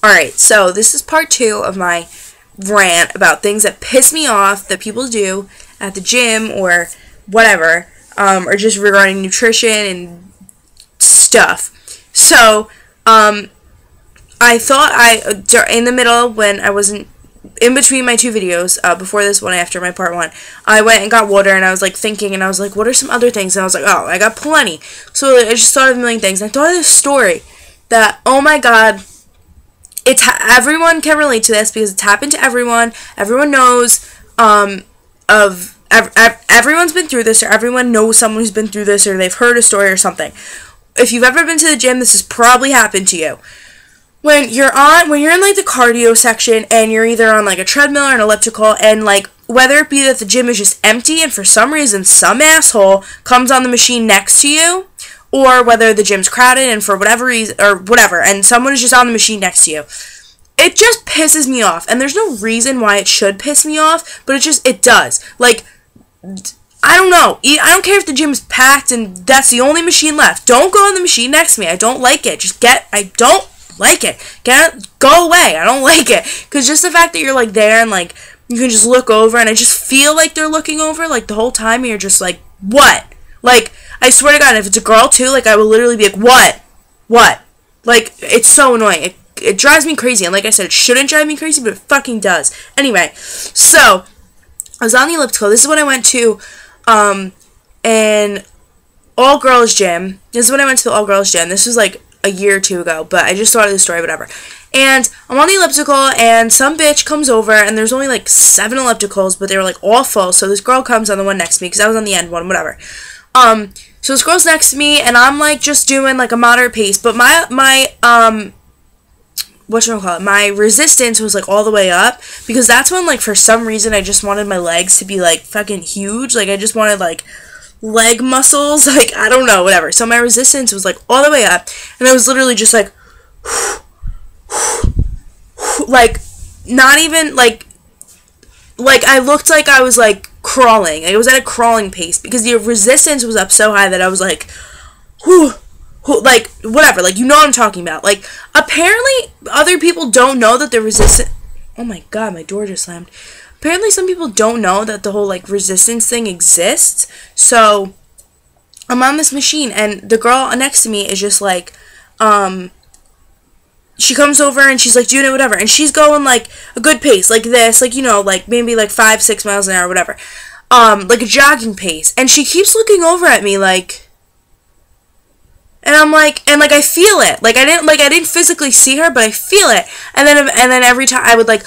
Alright, so this is part 2 of my rant about things that piss me off that people do at the gym or whatever, or just regarding nutrition and stuff. So, I thought in the middle, when I wasn't in between my 2 videos, before this one, after my part 1, I went and got water, and I was like thinking, and I was like, what are some other things? And I was like, oh, I got plenty. So I just thought of a million things. And I thought of this story that, oh my god, everyone can relate to this because it's happened to everyone. Everyone knows everyone's been through this, or everyone knows someone who's been through this, or they've heard a story or something. If you've ever been to the gym, this has probably happened to you. When you're in like the cardio section and you're either on like a treadmill or an elliptical, and like whether it be that the gym is just empty and for some reason some asshole comes on the machine next to you, or whether the gym's crowded and for whatever reason, or whatever, and someone is just on the machine next to you. It just pisses me off, and there's no reason why it should piss me off, but it does. Like, I don't know. I don't care if the gym's packed and that's the only machine left. Don't go on the machine next to me. I don't like it. I don't like it. Go away. I don't like it. Because just the fact that you're, like, there and, like, you can just look over, and I just feel like they're looking over, like, the whole time, and you're just like, what? Like, I swear to God, if it's a girl, too, like, I will literally be like, what? What? Like, it's so annoying. It drives me crazy, and like I said, it shouldn't drive me crazy, but it fucking does. Anyway, so, I was on the elliptical. This is when I went to, an all-girls gym. This is when I went to the all-girls gym. This was, like, a year or 2 ago, but I just thought of the story, whatever. And I'm on the elliptical, and some bitch comes over, and there's only, like, 7 ellipticals, but they were, like, all full, so this girl comes on the one next to me, because I was on the end one, whatever. So this girl's next to me, and I'm, like, just doing, like, a moderate pace, but my resistance was, like, all the way up, because that's when, like, for some reason, I just wanted my legs to be, like, fucking huge, like, I just wanted, like, leg muscles, like, I don't know, whatever, so my resistance was, like, all the way up, and I was literally just, like, like, not even, like, I looked like I was, like, crawling, like, I was at a crawling pace, because the resistance was up so high that I was, like, whew, like, whatever, like, you know what I'm talking about. Like, apparently, other people don't know that the resistance, oh my god, my door just slammed. Apparently, some people don't know that the whole, like, resistance thing exists, so, I'm on this machine, and the girl next to me is just, like, she comes over, and she's, like, doing it, whatever, and she's going, like, a good pace, like this, like, you know, like, maybe, like, 5-6 miles an hour, whatever, like a jogging pace, and she keeps looking over at me, like, and I'm like, and like I feel it, like I didn't physically see her, but I feel it, and then every time I would like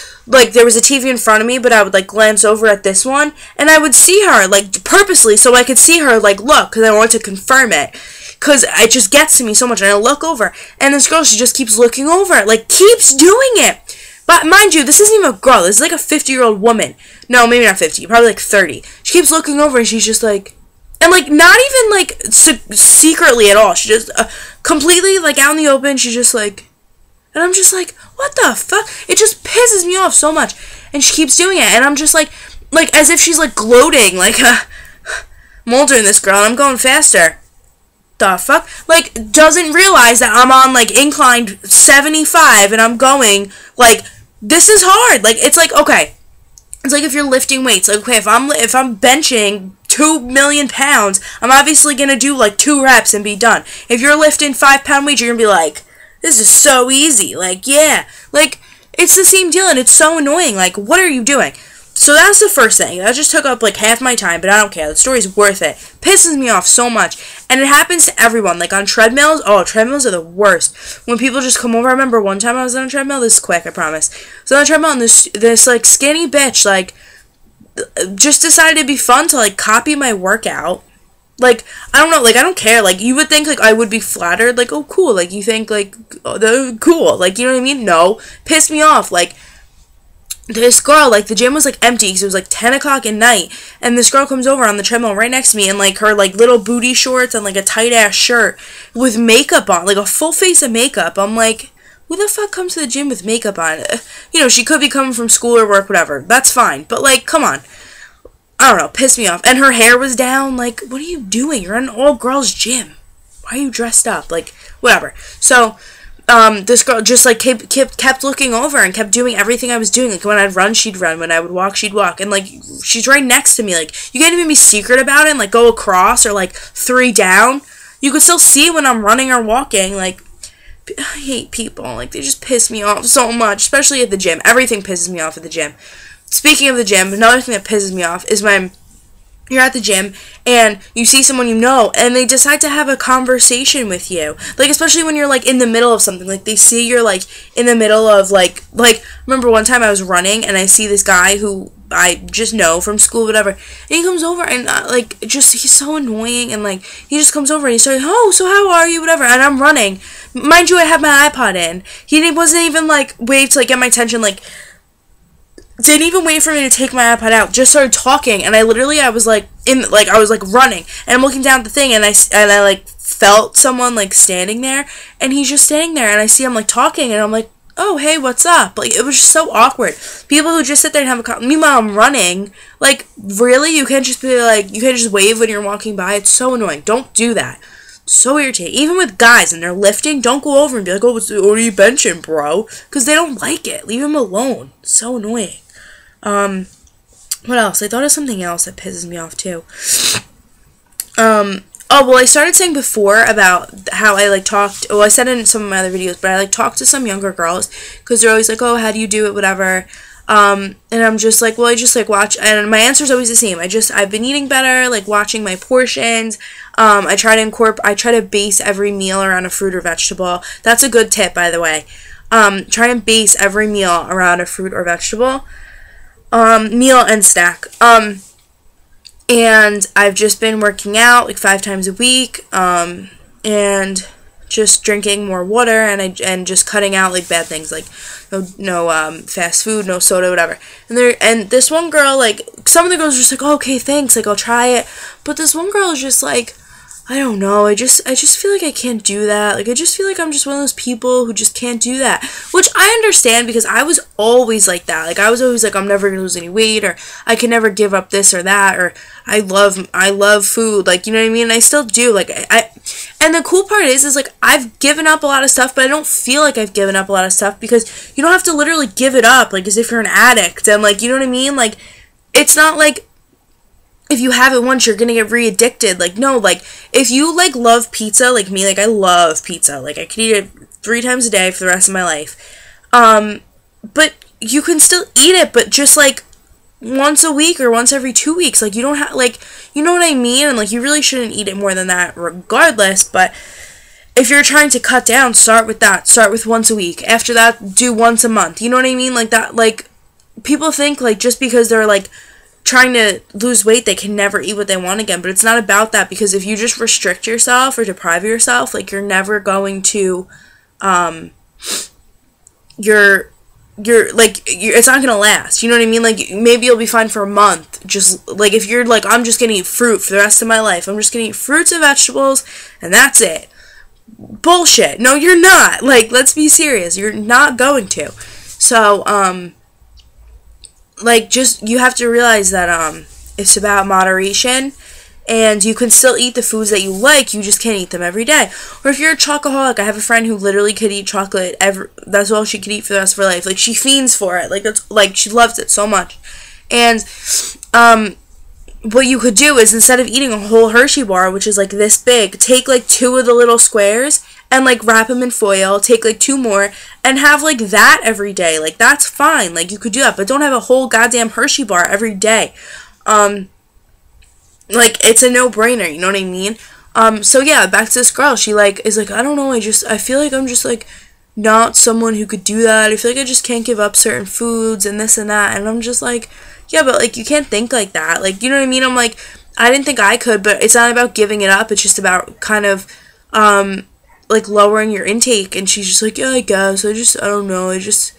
there was a TV in front of me, but I would like glance over at this one, and I would see her like purposely, so I could see her like look, because I wanted to confirm it, because it just gets to me so much, and I look over, and this girl, she just keeps looking over, like keeps doing it, but mind you, this isn't even a girl, this is like a 50-year-old woman, no, maybe not 50, probably like 30, she keeps looking over, and she's just like. And, like, not even, like, secretly at all. She just, completely, like, out in the open, she's just, like, and I'm just, like, what the fuck? It just pisses me off so much. And she keeps doing it, and I'm just, like, as if she's, like, gloating, like, I'm older than this girl, and I'm going faster. The fuck? Like, doesn't realize that I'm on, like, inclined 75, and I'm going, like, this is hard. Like, it's, like, okay. It's, like, if you're lifting weights. Like, okay, if I'm benching 2 million pounds, I'm obviously gonna do like 2 reps and be done. If you're lifting 5-pound weights, you're gonna be like, this is so easy, like, yeah, like, it's the same deal, and it's so annoying, like, what are you doing? So that's the first thing. That just took up like half my time, but I don't care, the story's worth it. Pisses me off so much, and it happens to everyone, like on treadmills. Oh, treadmills are the worst. When people just come over, I remember one time I was on a treadmill, this is quick, I promise. I was on a treadmill, and this like skinny bitch, like, just decided it'd be fun to, like, copy my workout. Like, I don't know, like, I don't care. Like, you would think, like, I would be flattered. Like, oh, cool. Like, you think, like, oh, they're cool. Like, you know what I mean? No. Pissed me off. Like, this girl, like, the gym was, like, empty because it was, like, 10 o'clock at night. And this girl comes over on the treadmill right next to me in, like, her, like, little booty shorts and, like, a tight-ass shirt with makeup on. Like, a full face of makeup. I'm like, who the fuck comes to the gym with makeup on? You know, she could be coming from school or work, whatever. That's fine. But, like, come on. I don't know, pissed me off. And her hair was down. Like, what are you doing? You're in an all-girls gym. Why are you dressed up? Like, whatever. So, this girl just like kept looking over and kept doing everything I was doing. Like when I'd run, she'd run. When I would walk, she'd walk. And like she's right next to me. Like you can't even be secret about it and like go across or like 3 down. You could still see when I'm running or walking. Like I hate people. Like they just piss me off so much, especially at the gym. Everything pisses me off at the gym. Speaking of the gym, another thing that pisses me off is when you're at the gym and you see someone you know and they decide to have a conversation with you. Like especially when you're like in the middle of something. Like they see you're like in the middle of like remember one time I was running and I see this guy who I just know from school, whatever, and he comes over and like just he's so annoying and like he just comes over and he starts, oh, so how are you, whatever, and I'm running. Mind you, I have my iPod in. He wasn't even like wait to like get my attention, like didn't even wait for me to take my iPod out, just started talking, and I was like I was like running and I'm looking down at the thing and I like felt someone like standing there and he's just standing there and I see him like talking and I'm like, oh hey, what's up? Like it was just so awkward. People who just sit there and have a meanwhile I'm running, like really, you can't just be like, you can't just wave when you're walking by. It's so annoying. Don't do that. So irritating. Even with guys and they're lifting, don't go over and be like, oh, what are you benching, bro? Because they don't like it. Leave them alone. It's so annoying. What else? I thought of something else that pisses me off too. Oh, well, I started saying before about how I like talked, well, I said it in some of my other videos, but I like talked to some younger girls because they're always like, oh, how do you do it, whatever. And I'm just like, well, I just like watch, and my answer is always the same. I've been eating better, like watching my portions. I try to base every meal around a fruit or vegetable. That's a good tip, by the way. Try and base every meal around a fruit or vegetable. Meal and snack. And I've just been working out like 5 times a week, and just drinking more water, and just cutting out like bad things like no fast food, no soda, whatever. And this one girl, like some of the girls were just like, oh, okay, thanks, like I'll try it. But this one girl is just like, I don't know, I just feel like I can't do that. Like I just feel like I'm just one of those people who just can't do that. Which I understand because I was always like that. Like I was always like, I'm never gonna lose any weight, or I can never give up this or that, or I love food, like, you know what I mean? And I still do. Like and the cool part is like I've given up a lot of stuff, but I don't feel like I've given up a lot of stuff because you don't have to literally give it up like as if you're an addict, and like, you know what I mean? Like it's not like if you have it once, you're gonna get re-addicted. Like, no, like, if you, like, love pizza, like me, like, I love pizza. Like, I could eat it 3 times a day for the rest of my life. But you can still eat it, but just, like, once a week or once every 2 weeks. Like, you don't have, like, you know what I mean? And, like, you really shouldn't eat it more than that regardless, but if you're trying to cut down, start with that. Start with once a week. After that, do once a month. You know what I mean? Like, that, like, people think, like, just because they're, like, trying to lose weight, they can never eat what they want again, but it's not about that, because if you just restrict yourself or deprive yourself, like, you're never going to, it's not gonna last, you know what I mean? Like, maybe you'll be fine for a month, just, like, if you're like, I'm just gonna eat fruit for the rest of my life, I'm just gonna eat fruits and vegetables, and that's it. Bullshit. No, you're not. Like, let's be serious, you're not going to. So, like, just, you have to realize that, it's about moderation, and you can still eat the foods that you like, you just can't eat them every day. Or if you're a chocoholic, I have a friend who literally could eat chocolate that's all she could eat for the rest of her life. Like, she fiends for it. Like, that's, like, she loves it so much. And, what you could do is, instead of eating a whole Hershey bar, which is, like, this big, take, like, 2 of the little squares, and, like, wrap them in foil, take, like, 2 more, and have, like, that every day. Like, that's fine. Like, you could do that, but don't have a whole goddamn Hershey bar every day. Like, it's a no-brainer, you know what I mean? So, yeah, back to this girl. She, like, is like, I don't know, I feel like I'm just, like, not someone who could do that. I feel like I just can't give up certain foods and this and that, and I'm just like, yeah, but, like, you can't think like that. Like, you know what I mean? I'm like, I didn't think I could, but it's not about giving it up. It's just about kind of, like, lowering your intake. And she's just like, yeah, I guess. I don't know. I just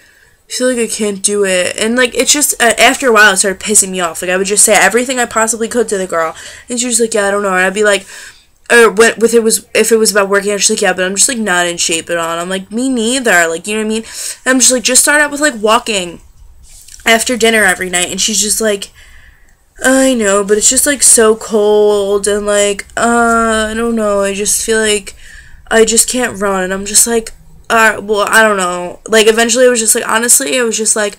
feel like I can't do it. And, like, it's just, after a while, it started pissing me off. Like, I would just say everything I possibly could to the girl. And she was like, yeah, I don't know. And I'd be like, or if it was about working out, she's like, yeah, but I'm just, like, not in shape at all. And I'm like, me neither. Like, you know what I mean? And I'm just like, just start out with, like, walking after dinner every night. And she's just like, I know, but it's just, like, so cold, and, like, I don't know, I just feel like I just can't run. And I'm just like, well, I don't know. Like, eventually, it was just like, honestly, it was just like,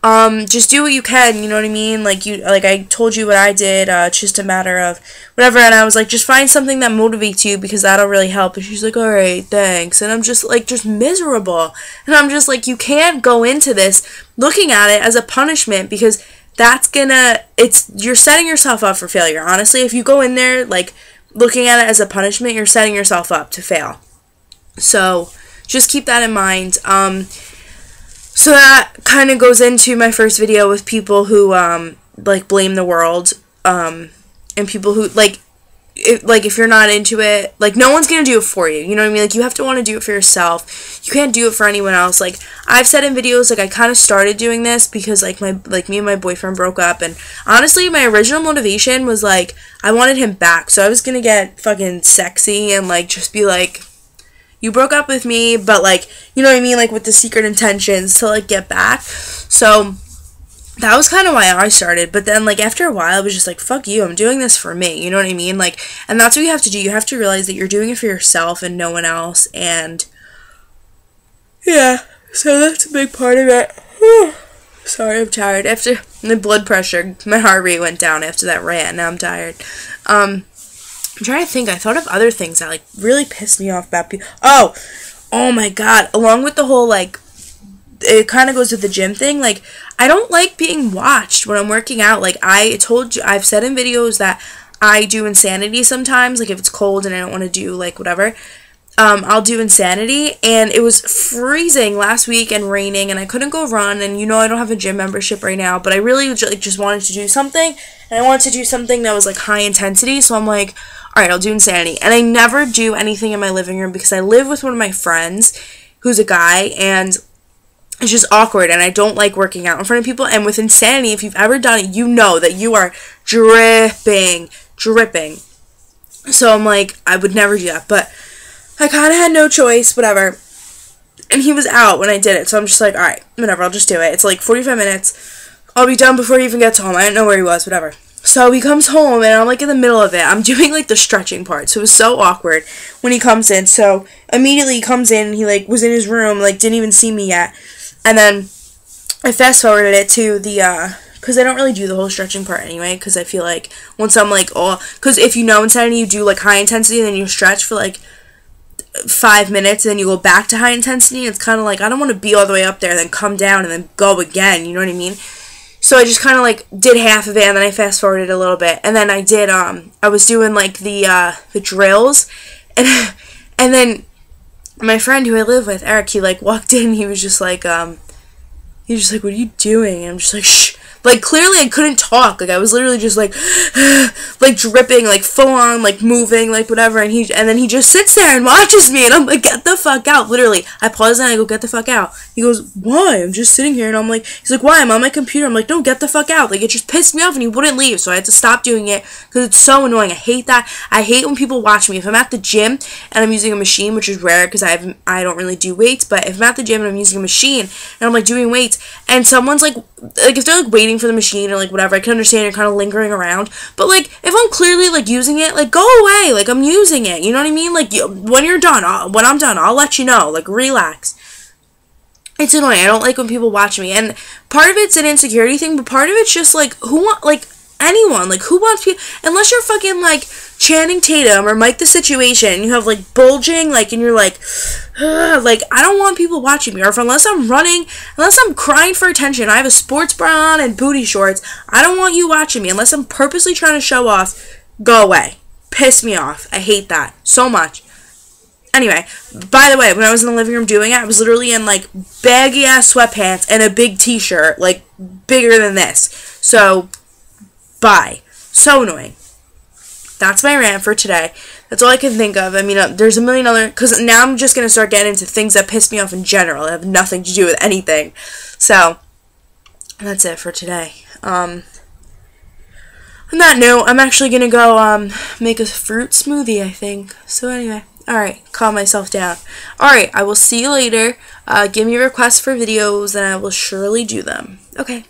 just do what you can, you know what I mean? Like, I told you what I did, it's just a matter of whatever, and I was like, just find something that motivates you, because that'll really help, and she's like, alright, thanks, and I'm just, like, just miserable, and I'm just like, you can't go into this looking at it as a punishment, because you're setting yourself up for failure, honestly. If you go in there, like, looking at it as a punishment, you're setting yourself up to fail. So, just keep that in mind. So that kind of goes into my first video with people who, like, blame the world, and people who, if you're not into it, like, no one's gonna do it for you, you know what I mean? Like, you have to want to do it for yourself. You can't do it for anyone else. Like, I've said in videos, like, I kind of started doing this because, like, me and my boyfriend broke up, and honestly, my original motivation was, like, I wanted him back, so I was gonna get fucking sexy and, like, just be like, you broke up with me, but, like, you know what I mean, like, with the secret intentions to, like, get back. So that was kind of why I started, but then, like, after a while, I was just like, fuck you, I'm doing this for me, you know what I mean? Like, and that's what you have to do. You have to realize that you're doing it for yourself and no one else, and yeah, so that's a big part of it. Sorry, I'm tired. After the blood pressure, my heart rate went down after that rant, now I'm tired. I'm trying to think. I thought of other things that, like, really pissed me off about people. Oh my god. Along with the whole, like, it kind of goes with the gym thing. Like, I don't like being watched when I'm working out. Like, I've said in videos that I do insanity sometimes. Like, if it's cold and I don't want to do, like, whatever, I'll do insanity. And it was freezing last week and raining, and I couldn't go run. And, you know, I don't have a gym membership right now, but I really, just wanted to do something. And I wanted to do something that was, like, high intensity. So I'm like, alright, I'll do insanity. And I never do anything in my living room because I live with one of my friends who's a guy, and it's just awkward, and I don't like working out in front of people. And with insanity, if you've ever done it, you know that you are dripping. So I'm like, I would never do that, but I kind of had no choice, whatever. And he was out when I did it, so I'm just like, alright, whatever, I'll just do it. It's like 45 minutes. I'll be done before he even gets home. I didn't know where he was, whatever. So he comes home, and I'm, like, in the middle of it. I'm doing, like, the stretching part, so it was so awkward when he comes in. So immediately he comes in, and he, like, was in his room, like, didn't even see me yet. And then I fast-forwarded it to the, because I don't really do the whole stretching part anyway, because I feel like once I'm, like, because if you know insanity, you do, like, high intensity, and then you stretch for, like, 5 minutes, and then you go back to high intensity. It's kind of like, I don't want to be all the way up there, and then come down, and then go again, you know what I mean? So I just kind of, like, did half of it, and then I fast-forwarded a little bit. And then I did, I was doing, like, the drills. And then my friend who I live with, Eric, he, like, walked in, he was just like, what are you doing? And I'm just like, shh. Like, clearly I couldn't talk. Like, I was literally just, like, like, dripping, like, full on, like, moving, like, whatever. And then he just sits there and watches me. And I'm like, get the fuck out. Literally. I pause and I go, get the fuck out. He goes, why? I'm just sitting here. And I'm like, he's like, why? I'm on my computer. I'm like, no, get the fuck out. Like, it just pissed me off and he wouldn't leave. So I had to stop doing it because it's so annoying. I hate that. I hate when people watch me. If I'm at the gym and I'm using a machine, which is rare because I don't really do weights. But if I'm at the gym and I'm using a machine and I'm, like, doing weights and someone's, like, if they're, like, waiting for the machine or, like, whatever, I can understand you're kind of lingering around, but, like, if I'm clearly, like, using it, like, go away, like, I'm using it, you know what I mean? Like, when you're done, when I'm done, I'll let you know, like, relax. It's annoying. I don't like when people watch me, and part of it's an insecurity thing, but part of it's just, like, anyone, like, who wants people, unless you're fucking, like, Channing Tatum or Mike the Situation, and you have, like, bulging, like, and you're, like, like, I don't want people watching me, or unless I'm running, unless I'm crying for attention, I have a sports bra on and booty shorts, I don't want you watching me, unless I'm purposely trying to show off, go away. Piss me off. I hate that so much. Anyway, by the way, when I was in the living room doing it, I was literally in, like, baggy-ass sweatpants and a big t-shirt, like, bigger than this. So, bye. So annoying. That's my rant for today. That's all I can think of. I mean, there's a million other, because now I'm just going to start getting into things that piss me off in general. That have nothing to do with anything. So, that's it for today. On that note, I'm actually going to go, make a fruit smoothie, I think. So anyway, alright, calm myself down. Alright, I will see you later. Give me requests for videos, and I will surely do them. Okay,